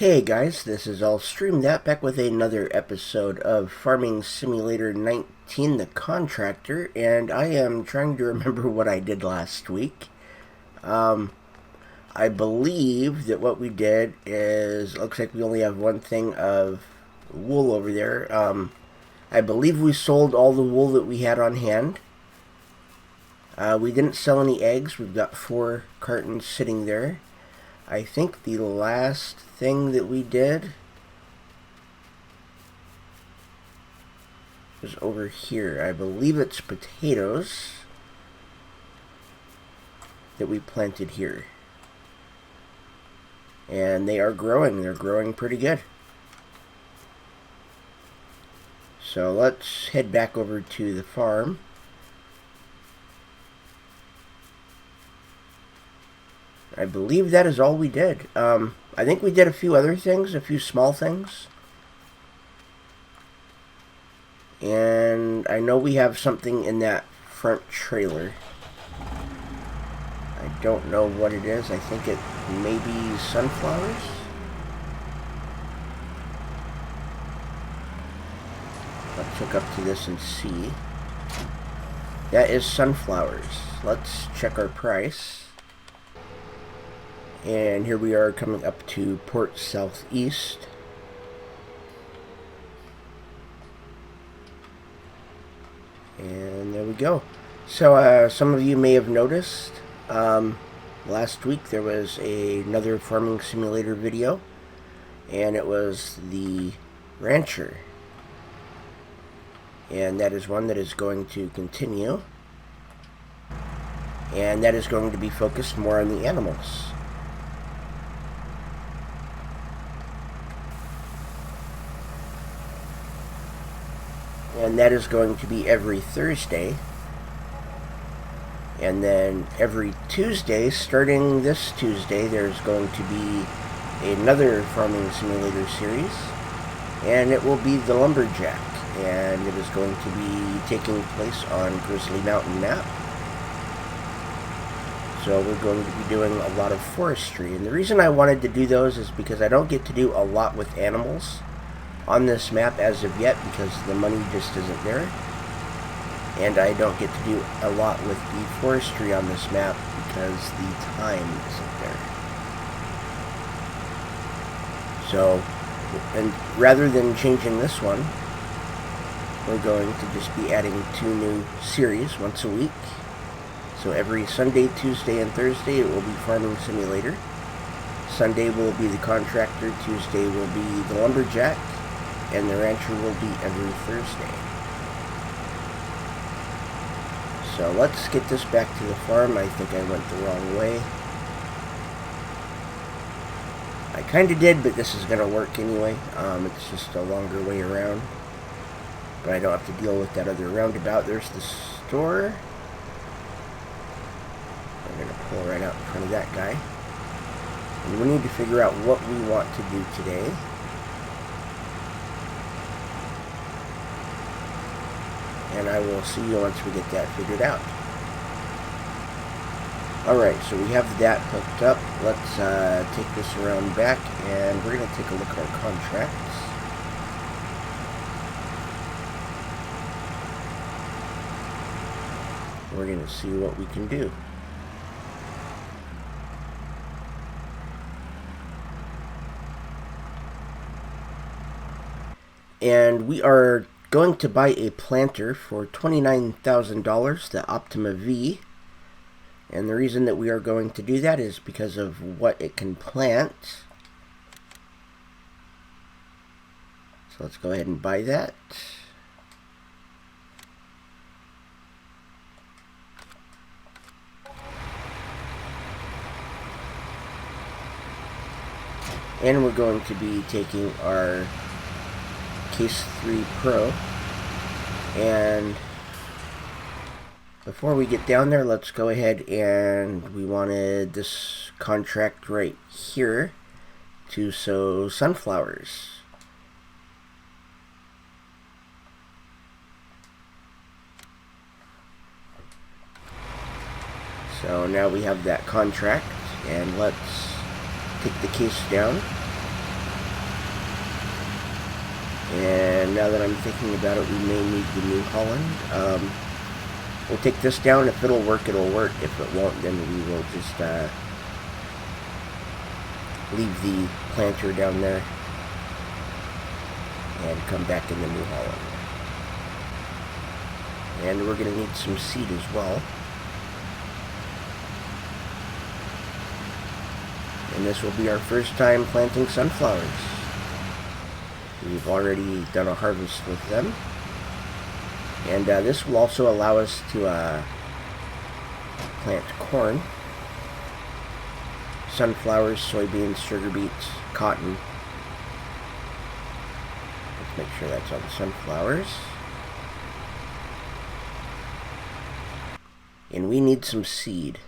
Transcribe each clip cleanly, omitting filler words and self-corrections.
Hey guys, this is All Stream That back with another episode of Farming Simulator 19, the Contractor, and I am trying to remember what I did last week. I believe that what we did is, looks like we only have one thing of wool over there. I believe we sold all the wool that we had on hand. We didn't sell any eggs. We've got 4 cartons sitting there. I think the last thing that we did was over here. I believe it's potatoes that we planted here. And they are growing. They're growing pretty good. So let's head back over to the farm. I believe that is all we did. I think we did a few other things, a few small things. And I know we have something in that front trailer. I don't know what it is. I think it may be sunflowers. Let's hook up to this and see. That is sunflowers. Let's check our price. And here we are coming up to Port Southeast. And there we go. So some of you may have noticed last week there was another farming simulator video, and it was the rancher. And that is one that is going to continue. And that is going to be focused more on the animals. And that is going to be every Thursday. And then every Tuesday, starting this Tuesday, there's going to be another Farming Simulator series. And it will be the Lumberjack. And it is going to be taking place on Grizzly Mountain map. So we're going to be doing a lot of forestry. And the reason I wanted to do those is because I don't get to do a lot with animals on this map as of yet, because the money just isn't there, and I don't get to do a lot with the forestry on this map because the time isn't there. So, and rather than changing this one, we're going to just be adding 2 new series once a week. So every Sunday, Tuesday, and Thursday it will be Farming Simulator. Sunday will be the Contractor, Tuesday will be the Lumberjack, and the rancher will be every Thursday. So let's get this back to the farm. I think I went the wrong way. I kind of did, but this is going to work anyway. It's just a longer way around. But I don't have to deal with that other roundabout. There's the store. I'm going to pull right out in front of that guy. And we need to figure out what we want to do today. And I will see you once we get that figured out. Alright, so we have that hooked up. Let's take this around back, and we're going to take a look at our contracts. We're going to see what we can do. And we are going to buy a planter for $29,000, the Optima V. And the reason that we are going to do that is because of what it can plant. So let's go ahead and buy that. And we're going to be taking our Case 3 Pro, and before we get down there, let's go ahead, and we wanted this contract right here to sow sunflowers. So now we have that contract, and let's take the case down. now that I'm thinking about it, we may need the New Holland. We'll take this down. If it'll work, it'll work. If it won't, then we will just leave the planter down there and come back in the New Holland. And we're going to need some seed as well. And this will be our first time planting sunflowers. We've already done a harvest with them. And this will also allow us to plant corn, sunflowers, soybeans, sugar beets, cotton. Let's make sure that's on sunflowers. And we need some seed.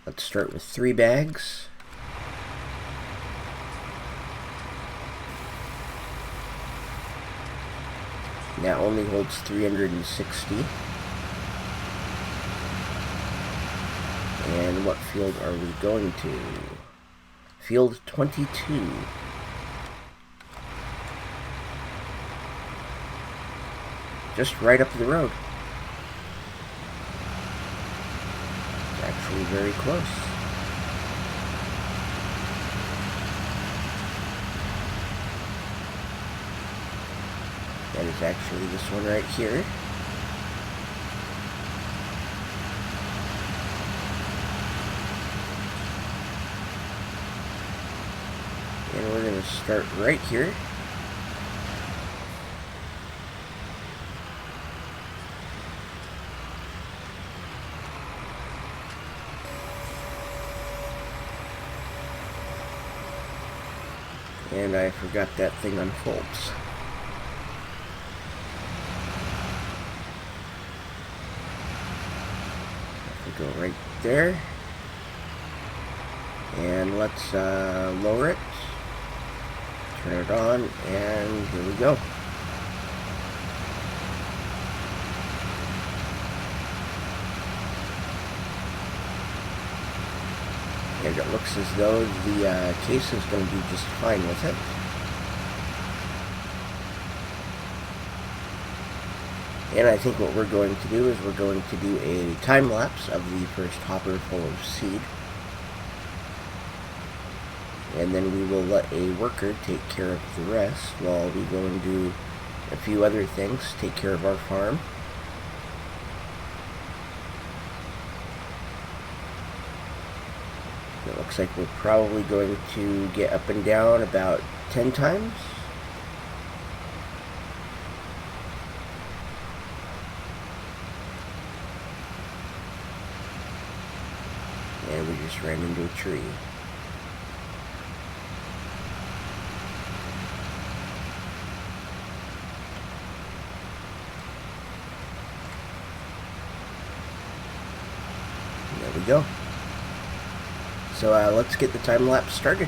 Let's start with 3 bags. That only holds 360. And what field are we going to? Field 22. Just right up the road. It's actually very close. That is actually this one right here. And we're going to start right here. And I forgot that thing unfolds. Go right there, and let's lower it, turn it on, and here we go. And it looks as though the case is going to do just fine with it. And I think what we're going to do is we're going to do a time lapse of the first hopper full of seed. And then we will let a worker take care of the rest while we go and do a few other things, take care of our farm. It looks like we're probably going to get up and down about 10 times. And we just ran into a tree. And there we go. So let's get the time lapse started.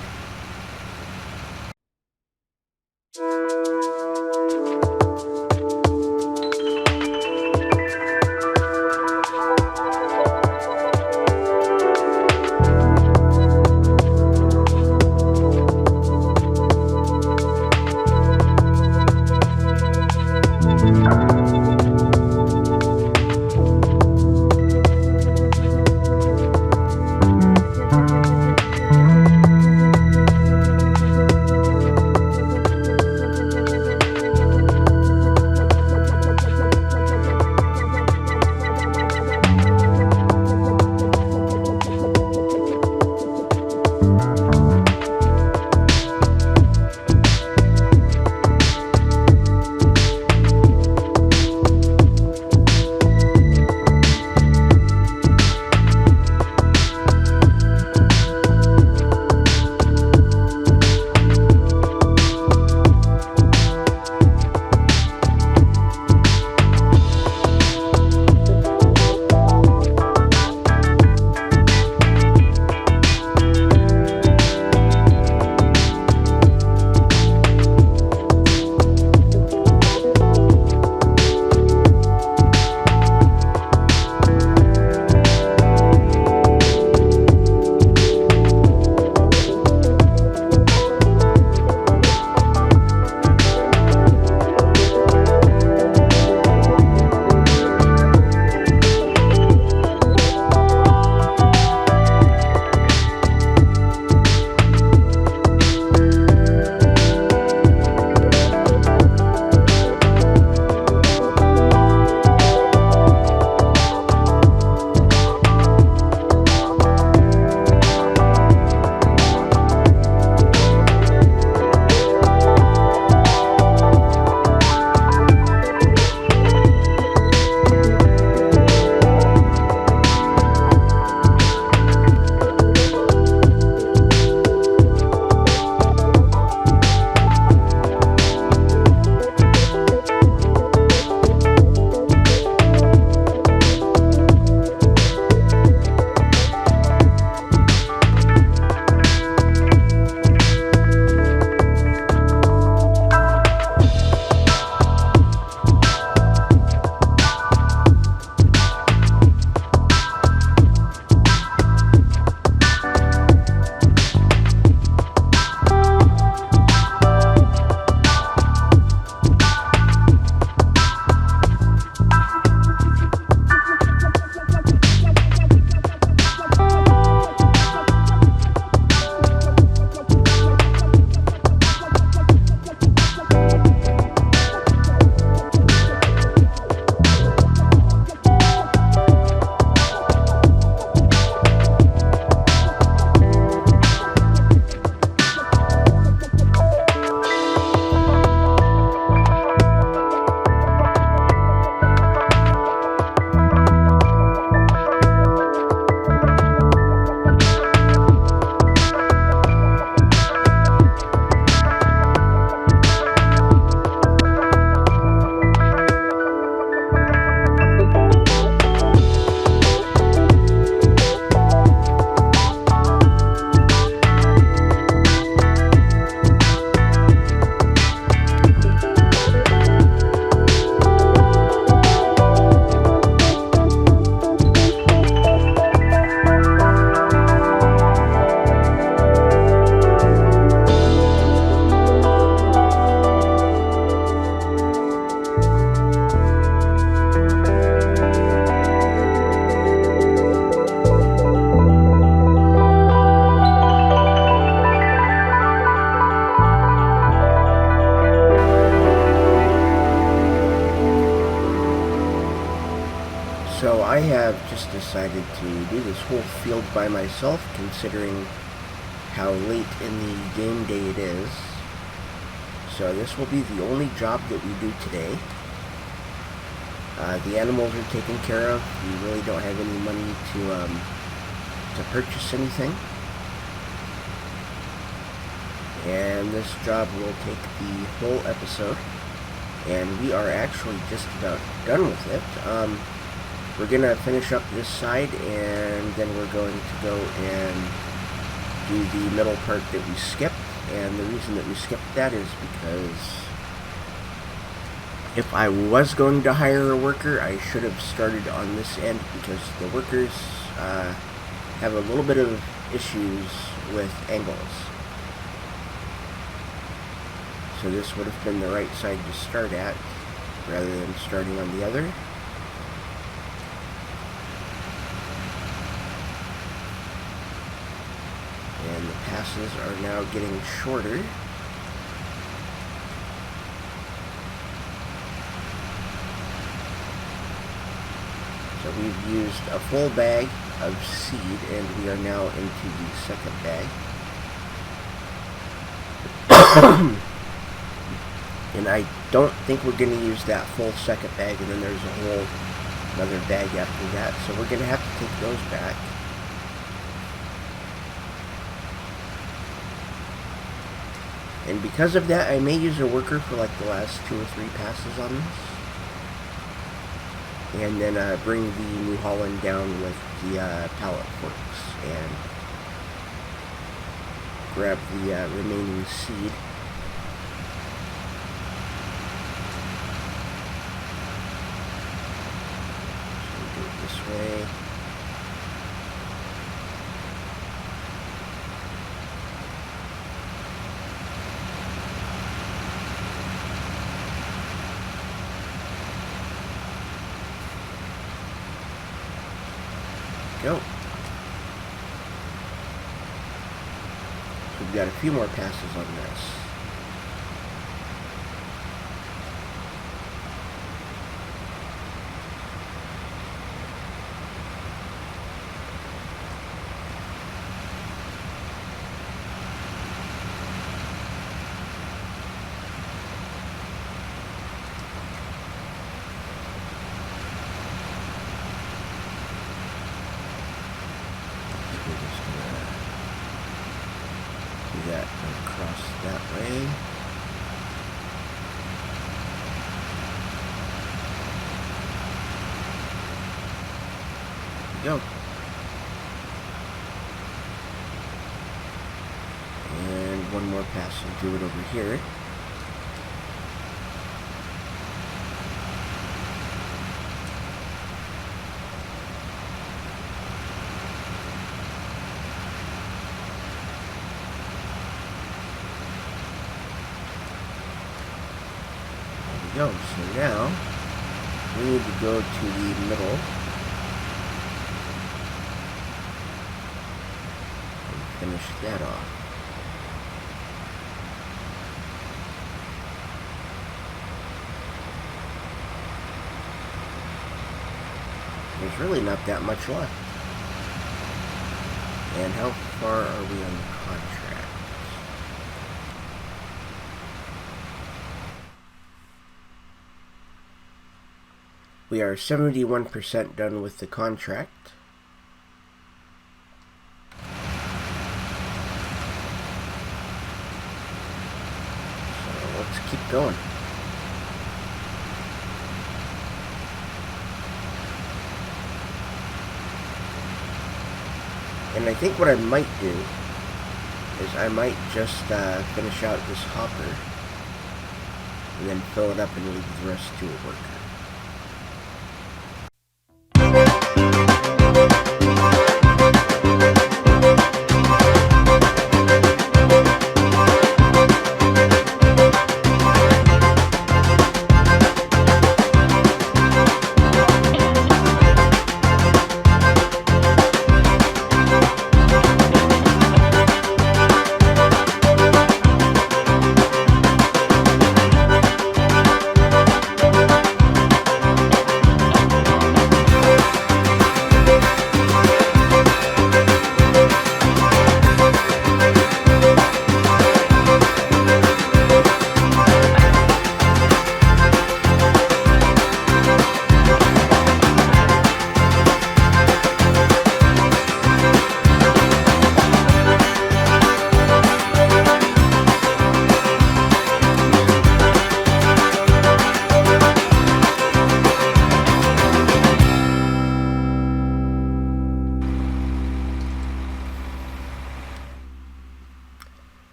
this whole field by myself, considering how late in the game day it is. So this will be the only job that we do today. The animals are taken care of. We really don't have any money to purchase anything. And this job will take the whole episode. And we are actually just about done with it. We're going to finish up this side, and then we're going to go and do the middle part that we skipped. And the reason that we skipped that is because if I was going to hire a worker, I should have started on this end, because the workers have a little bit of issues with angles. So this would have been the right side to start at, rather than starting on the other. And the passes are now getting shorter. So we've used a full bag of seed, and we are now into the second bag. And I don't think we're going to use that full second bag, and then there's a whole another bag after that. So we're going to have to take those back. And because of that, I may use a worker for like the last 2 or 3 passes on this. And then bring the New Holland down with the pallet forks and grab the remaining seed. So do it this way. Go. So we've got a few more passes on this. That across that way. There we go. And one more pass and do it over here. Go. So now we need to go to the middle and finish that off. There's really not that much left. And how far are we on the contract? We are 71% done with the contract. So let's keep going. And I think what I might do is I might just finish out this hopper and then fill it up and leave the rest to a worker.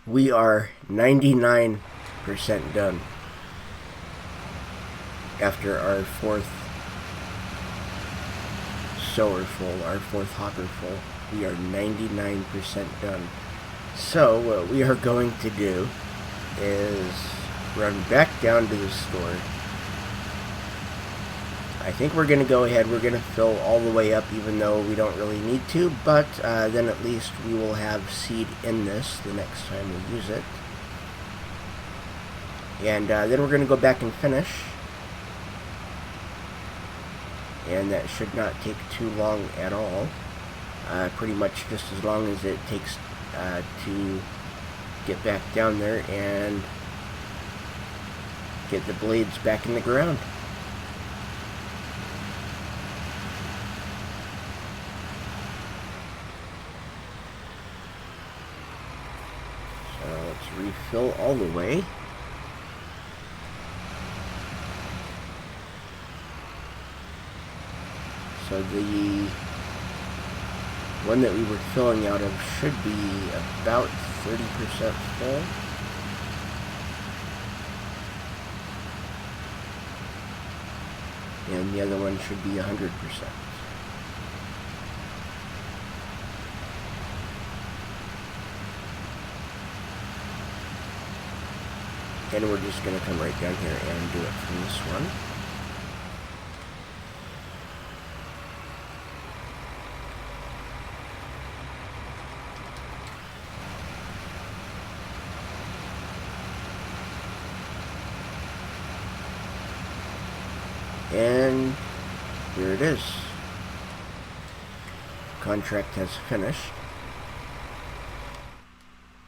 we are 99% done after our fourth sewer full, our fourth hopper full. We are 99% done. So what we are going to do is run back down to the store. I think we're going to go ahead, we're going to fill all the way up even though we don't really need to, but then at least we will have seed in this the next time we use it. And then we're going to go back and finish. And that should not take too long at all. Pretty much just as long as it takes to get back down there and get the blades back in the ground. So let's refill all the way. So the one that we were filling out of should be about 30% full. And the other one should be 100%. And we're just going to come right down here and do it from this one. And here it is. Contract has finished.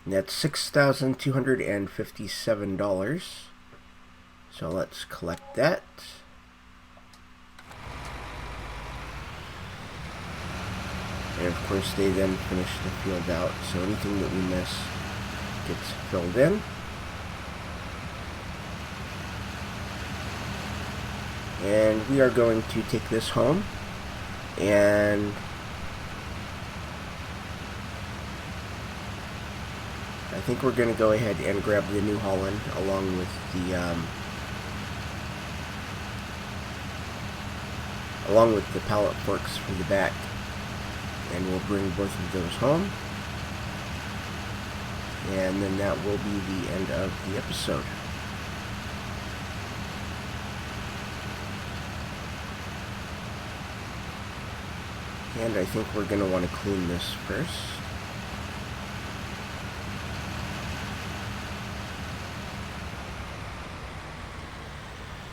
And that's $6,257. So let's collect that. And of course they then finish the field out, so anything that we miss gets filled in. And we are going to take this home and I think we're going to go ahead and grab the New Holland along with the pallet forks for the back, and we'll bring both of those home, and then that will be the end of the episode. And I think we're going to want to clean this first.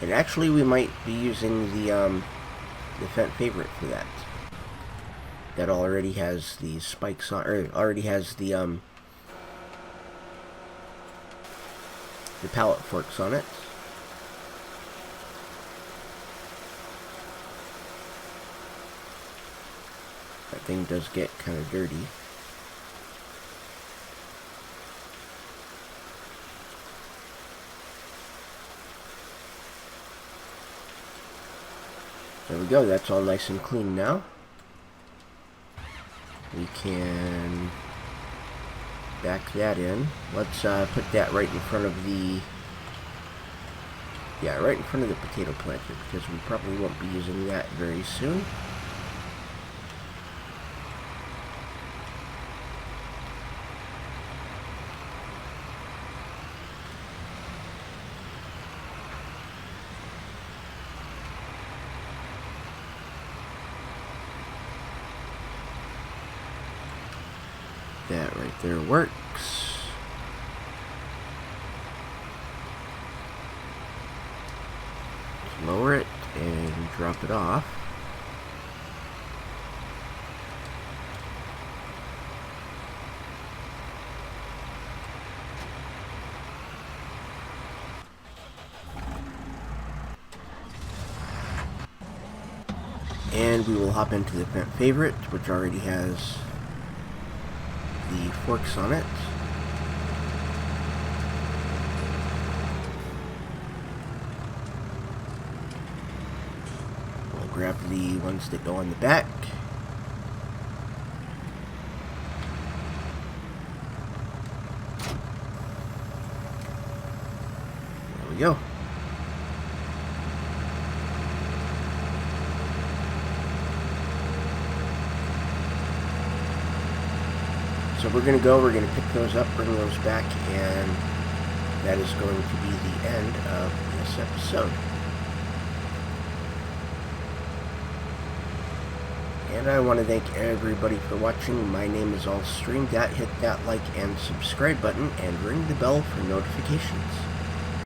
And actually we might be using the Fendt Favorite for that. That already has the spikes on, or already has the pallet forks on it. That thing does get kind of dirty. There we go, that's all nice and clean now. We can back that in. Let's put that right in front of the, right in front of the potato planter, because we probably won't be using that very soon. That right there works. Lower it and drop it off. And we will hop into the Fendt Favorite, which already has the forks on it. We'll grab the ones that go on the back. we go. So we're going to pick those up, bring those back, and that is going to be the end of this episode. And I want to thank everybody for watching. My name is Allstream. Hit that like and subscribe button and ring the bell for notifications.